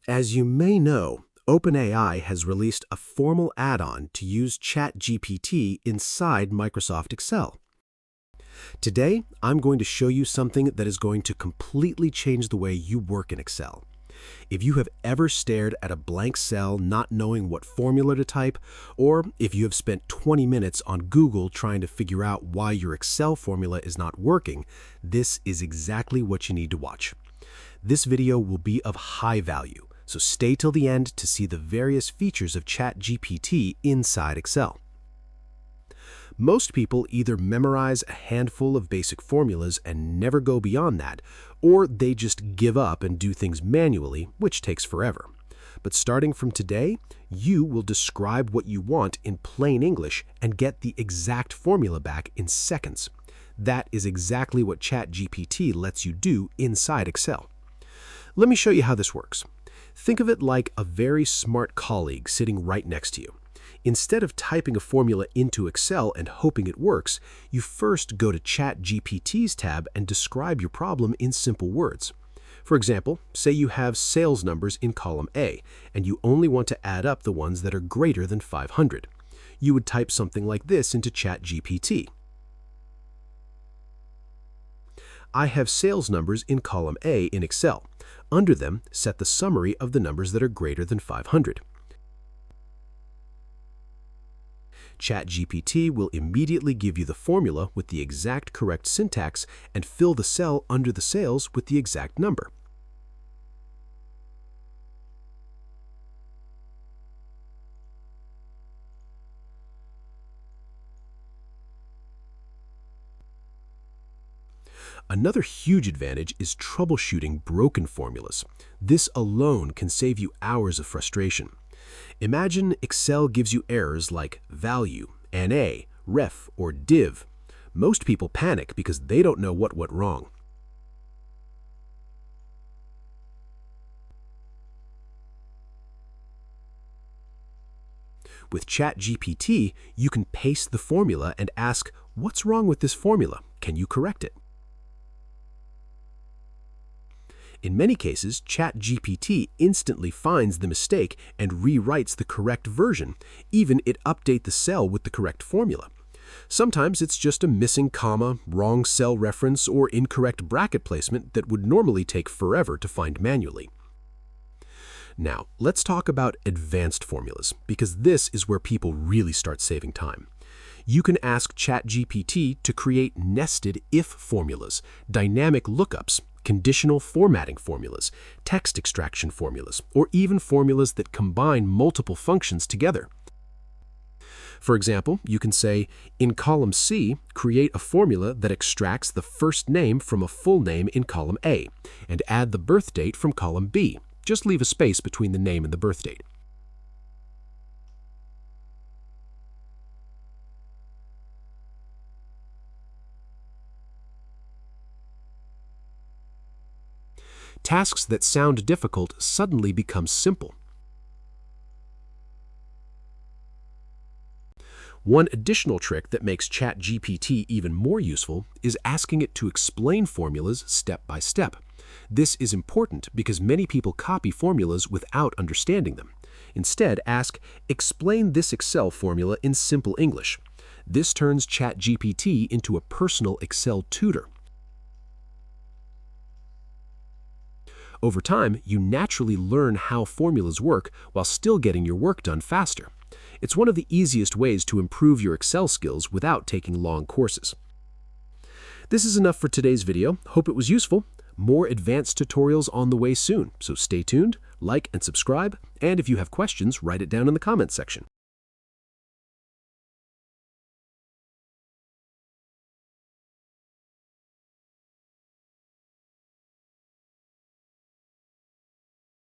As you may know, OpenAI has released a formal add-on to use ChatGPT inside Microsoft Excel. Today, I'm going to show you something that is going to completely change the way you work in Excel. If you have ever stared at a blank cell not knowing what formula to type, or if you have spent 20 minutes on Google trying to figure out why your Excel formula is not working, this is exactly what you need to watch. This video will be of high value, so stay till the end to see the various features of ChatGPT inside Excel. Most people either memorize a handful of basic formulas and never go beyond that, or they just give up and do things manually, which takes forever. But starting from today, you will describe what you want in plain English and get the exact formula back in seconds. That is exactly what ChatGPT lets you do inside Excel. Let me show you how this works. Think of it like a very smart colleague sitting right next to you. Instead of typing a formula into Excel and hoping it works, you first go to ChatGPT's tab and describe your problem in simple words. For example, say you have sales numbers in column A, and you only want to add up the ones that are greater than 500. You would type something like this into ChatGPT. I have sales numbers in column A in Excel. Under them, set the summary of the numbers that are greater than 500. ChatGPT will immediately give you the formula with the exact correct syntax and fill the cell under the sales with the exact number. Another huge advantage is troubleshooting broken formulas. This alone can save you hours of frustration. Imagine Excel gives you errors like value, NA, ref, or div. Most people panic because they don't know what went wrong. With ChatGPT, you can paste the formula and ask, "What's wrong with this formula? Can you correct it?" In many cases, ChatGPT instantly finds the mistake and rewrites the correct version. Even it updates the cell with the correct formula. Sometimes it's just a missing comma, wrong cell reference, or incorrect bracket placement that would normally take forever to find manually. Now, let's talk about advanced formulas, because this is where people really start saving time. You can ask ChatGPT to create nested if formulas, dynamic lookups, conditional formatting formulas, text extraction formulas, or even formulas that combine multiple functions together. For example, you can say, in column C, create a formula that extracts the first name from a full name in column A, and add the birth date from column B. Just leave a space between the name and the birth date. Tasks that sound difficult suddenly become simple. One additional trick that makes ChatGPT even more useful is asking it to explain formulas step by step. This is important because many people copy formulas without understanding them. Instead, ask, "Explain this Excel formula in simple English." This turns ChatGPT into a personal Excel tutor. Over time, you naturally learn how formulas work while still getting your work done faster. It's one of the easiest ways to improve your Excel skills without taking long courses. This is enough for today's video. Hope it was useful. More advanced tutorials on the way soon, so stay tuned, like and subscribe, and if you have questions, write it down in the comments section.